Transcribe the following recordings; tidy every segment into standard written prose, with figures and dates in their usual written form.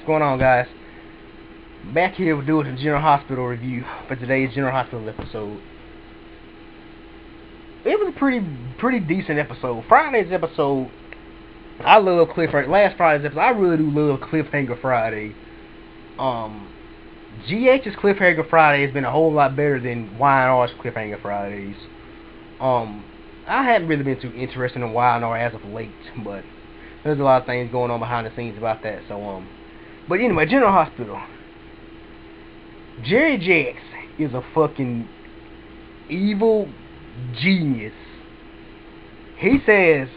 What's going on, guys? Back here we're doing a General Hospital review for today's General Hospital episode. It was a pretty decent episode. Friday's episode, I love cliffhanger. Last Friday's episode, I really do love Cliffhanger Friday. GH's Cliffhanger Friday has been a whole lot better than Y&R's Cliffhanger Fridays. I haven't really been too interested in Y&R as of late, but there's a lot of things going on behind the scenes about that. But anyway, General Hospital. Jerry Jacks is a fucking evil genius. He says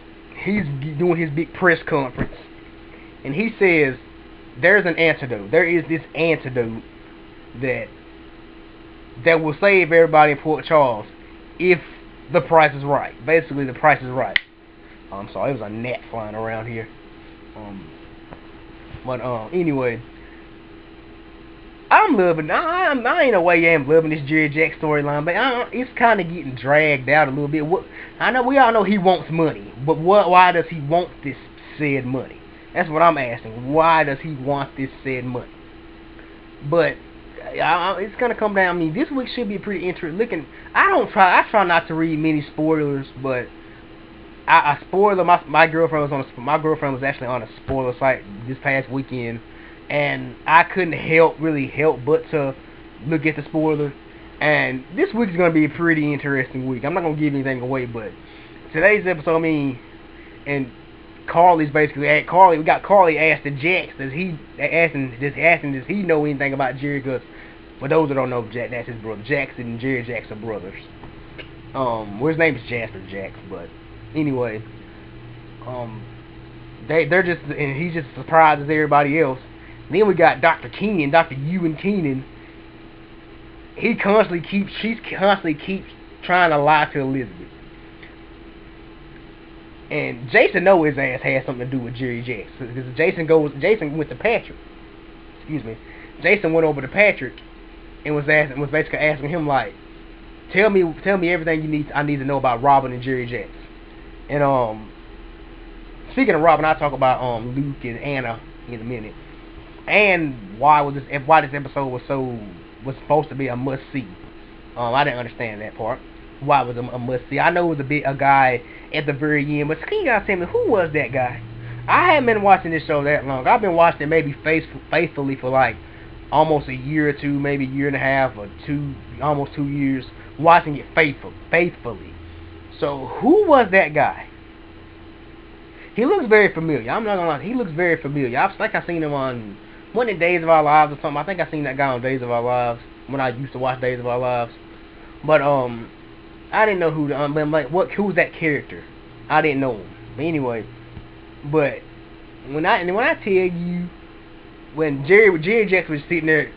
he's doing his big press conference, and he says there's an antidote. There is this antidote that will save everybody in Port Charles if the price is right. Basically, the price is right. I'm sorry, it was a gnat flying around here. Anyway, I'm loving. I ain't no way I'm loving this Jerry Jacks storyline, but it's kind of getting dragged out a little bit. I know we all know he wants money, but why does he want this said money? That's what I'm asking. Why does he want this said money? But it's gonna come down. I mean, this week should be pretty interesting. I try not to read many spoilers, but I spoiler. My girlfriend was actually on a spoiler site this past weekend, and I couldn't help but to look at the spoiler. And this week is gonna be a pretty interesting week. I'm not gonna give anything away, but today's episode, and Carly's basically we got Carly asking Jax, does he know anything about Jerry? Because for those that don't know, that's his brother. Jax and Jerry Jacks are brothers. Well, his name is Jasper Jacks, but anyway, they're just, and he's just as surprised as everybody else. And then we got Dr. Keenan, Dr. Ewan Keenan. She constantly keeps trying to lie to Elizabeth. And Jason knows his ass has something to do with Jerry Jacks, because Jason went to Patrick. Excuse me. Jason went over to Patrick and was basically asking him, like, tell me everything I need to know about Robin and Jerry Jacks. And speaking of Robin, I'll talk about Luke and Anna in a minute, and why this episode was supposed to be a must see. I didn't understand that part. Why was it a must see? I know it was a guy at the very end, but can you guys tell me who was that guy? I haven't been watching this show that long. I've been watching it maybe faithfully for like almost a year or two, maybe a year and a half or almost 2 years, watching it faithfully. So who was that guy? He looks very familiar. I'm not gonna lie, he looks very familiar. I seen him on one of the Days of Our Lives or something. I think I seen that guy on Days of Our Lives when I used to watch Days of Our Lives. But I didn't know who was that character. I didn't know him. But anyway, when I tell you, when Jerry Jacks was sitting there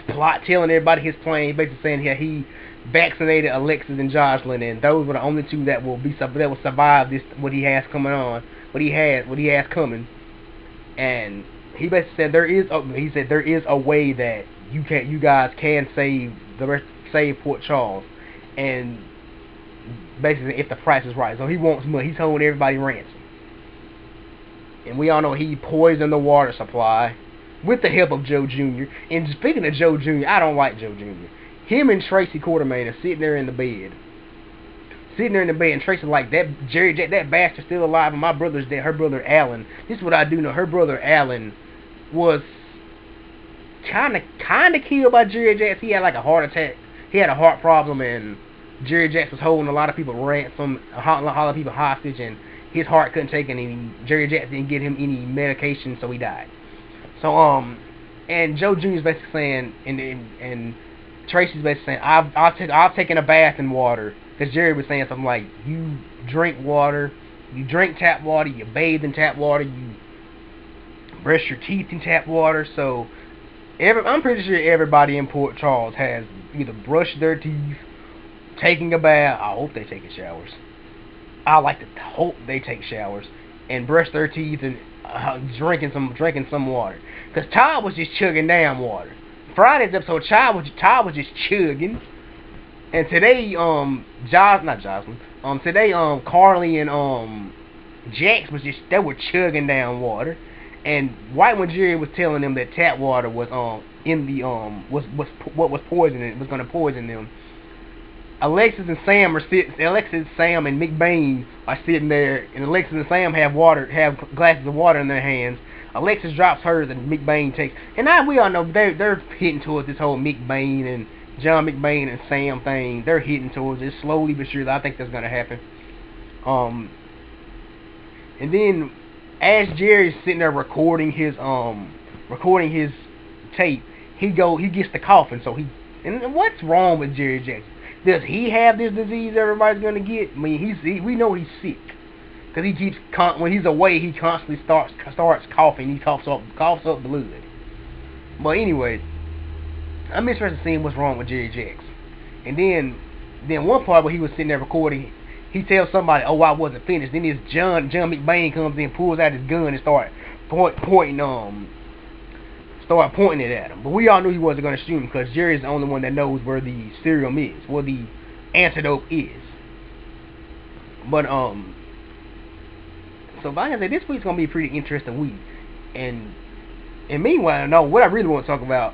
telling everybody his plan, basically saying he vaccinated Alexis and Jocelyn, and those were the only two that will survive this, what he has coming. And he basically said there is a way that you guys can save Port Charles, and basically if the price is right. So he wants money. He's holding everybody ransom. And we all know he poisoned the water supply with the help of Joe Jr. And speaking of Joe Jr., I don't like Joe Jr. Him and Tracy Quartermain are sitting there in the bed, and Tracy's like, that Jerry Jack, that bastard's still alive, and my brother's dead. Her brother Alan. This is what I do know. Her brother Alan was kind of killed by Jerry Jacks. He had like a heart attack. He had a heart problem, and Jerry Jacks was holding a lot of people ransom, a lot of people hostage, and his heart couldn't take it, and Jerry Jacks didn't get him any medication, so he died. So and Joe Jr.'s basically saying, and Tracy's basically saying, I've taken a bath in water, because Jerry was saying something like, you drink water, you drink tap water, you bathe in tap water, you brush your teeth in tap water. So I'm pretty sure everybody in Port Charles has either brushed their teeth, taking a bath. I hope they taking showers. I like to hope they take showers and brush their teeth and drinking some water. Because Todd was just chugging down water. Friday's episode, Todd was just chugging. And today, today, Carly and Jax they were chugging down water. And right when Jerry was telling them that tap water was in the what was poisoning, was gonna poison them, Alexis and Sam are sitting. Alexis, Sam, and McBain are sitting there, and Alexis and Sam have glasses of water in their hands. Alexis drops hers, and McBain takes. And now we all know they're hitting towards this whole McBain and John McBain and Sam thing. They're hitting towards it slowly but surely. I think that's gonna happen. And then as Jerry's sitting there recording his tape, he gets the coughing. So and what's wrong with Jerry Jackson? Does he have this disease everybody's gonna get? I mean, we know he's sick because he keeps when he's away, he constantly starts coughing. He coughs up blood. But anyway, I'm interested in seeing what's wrong with Jerry Jackson. And then one part where he was sitting there recording, he tells somebody, "Oh, I wasn't finished." Then this John McBain comes in, pulls out his gun, and start pointing it at him. But we all knew he wasn't going to shoot him because Jerry's the only one that knows where the serum is, where the antidote is. But so like I said, this week's gonna be a pretty interesting week. And meanwhile, no, what I really want to talk about,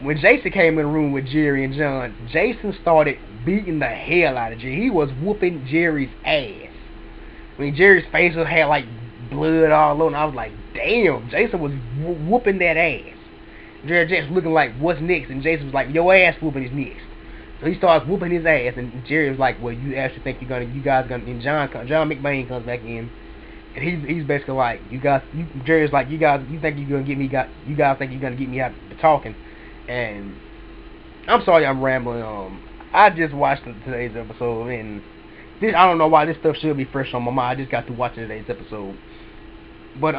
when Jason came in the room with Jerry and John, Jason started beating the hell out of Jerry. He was whooping Jerry's ass. I mean, Jerry's face had like blood all over, and I was like, damn, Jason was whooping that ass. Jerry Jackson looking like, what's next? And Jason was like, your ass whooping is next. So he starts whooping his ass, and Jerry was like, well, you actually think you guys gonna, and John McBain comes back in, and he's basically like, Jerry's like, you think you're gonna get me, you guys think you're gonna get me out to talking. And I'm sorry I'm rambling. I just watched today's episode, and I don't know why this stuff should be fresh on my mind. I just got to watching today's episode. But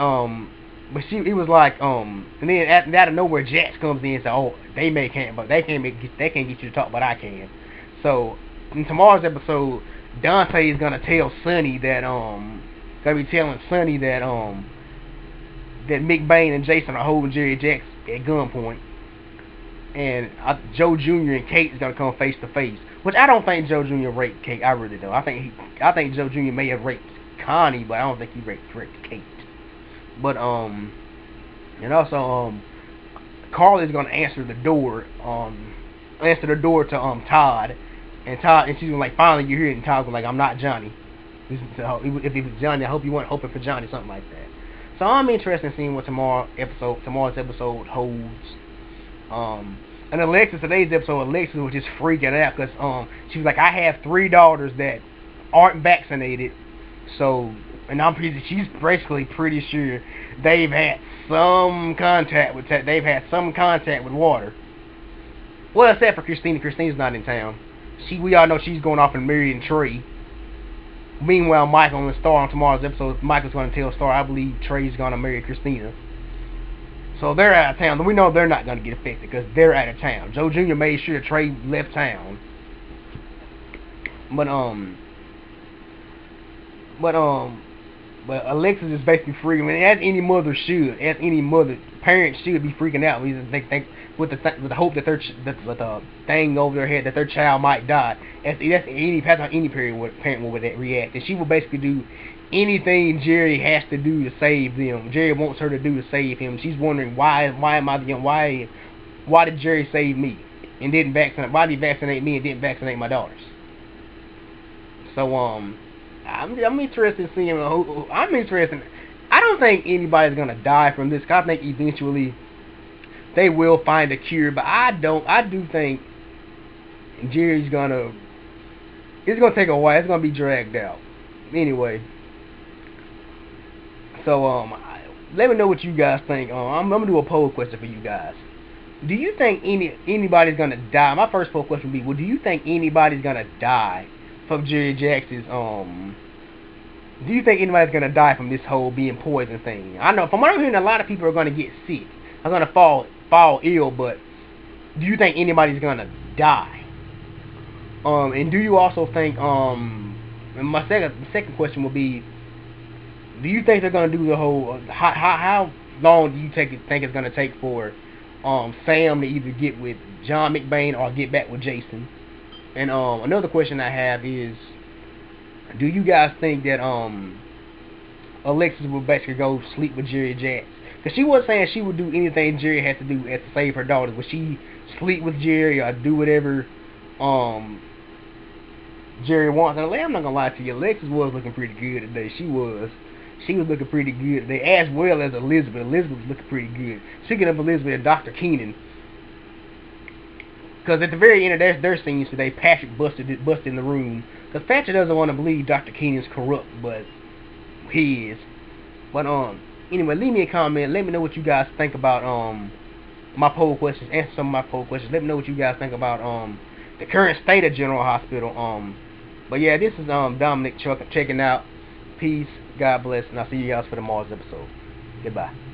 he was like, and then out of nowhere, Jax comes in and says, "Oh, they can't get you to talk, but I can." So in tomorrow's episode, Dante is gonna tell Sonny that that McBain and Jason are holding Jerry Jax at gunpoint, and Joe Jr. and Kate is gonna come face to face. Which I don't think Joe Jr. raped Kate. I really don't. I think Joe Jr. may have raped Connie, but I don't think he raped Kate. But and also Carly's gonna answer the door to Todd, and she's gonna like, finally you hear it, and Todd's like, I'm not Johnny. If it was Johnny, I hope you weren't hoping for Johnny, something like that. So I'm interested in seeing what tomorrow's episode holds. And today's episode, Alexis was just freaking out because she was like, I have 3 daughters that aren't vaccinated, so, and she's basically pretty sure they've had some contact with water. Well, except for Christina. Christina's not in town. We all know she's going off and marrying Trey. Meanwhile, Michael and Star on tomorrow's episode, Michael's going to tell Star, I believe Trey's going to marry Christina. So they're out of town. We know they're not going to get affected because they're out of town. Joe Jr. made sure Trey left town. But Alexis is basically freaking. I mean, as any parent should be freaking out. They with the hope that the thing over their head that their child might die. That's any parent would react, and she will basically do anything Jerry has to do to save them. Jerry wants her to do to save him. She's wondering why did Jerry save me and didn't vaccinate? Why did he vaccinate me and didn't vaccinate my daughters? So I'm interested in seeing. I'm interested. I don't think anybody's gonna die from this. I think eventually they will find a cure, but I do think Jerry's gonna. It's gonna take a while. It's gonna be dragged out. Anyway. So let me know what you guys think. I'm gonna do a poll question for you guys. Do you think anybody's gonna die? My first poll question would be: well, do you think anybody's gonna die from Jerry Jackson's Do you think anybody's gonna die from this whole being poisoned thing? I know from what I'm hearing, a lot of people are gonna get sick. Are gonna fall ill, but do you think anybody's gonna die? And do you also think and my second question would be, do you think they're gonna do the whole how long do you think it's gonna take for Sam to either get with John McBain or get back with Jason? And another question I have is, do you guys think that Alexis will basically go sleep with Jerry Jax? Because she was saying she would do anything Jerry had to do to save her daughters. Would she sleep with Jerry or do whatever Jerry wants? And I'm not gonna lie to you, Alexis was looking pretty good today. She was looking pretty good today, as well as Elizabeth. Elizabeth was looking pretty good. Speaking of Elizabeth and Dr. Keenan, because at the very end of their scenes today, Patrick busted in the room. Because Patrick doesn't want to believe Dr. Keenan's corrupt, but he is. But anyway, leave me a comment. Let me know what you guys think about my poll questions. Answer some of my poll questions. Let me know what you guys think about the current state of General Hospital. But yeah, this is Dominic checking out. Peace, God bless, and I'll see you guys for tomorrow's episode. Goodbye.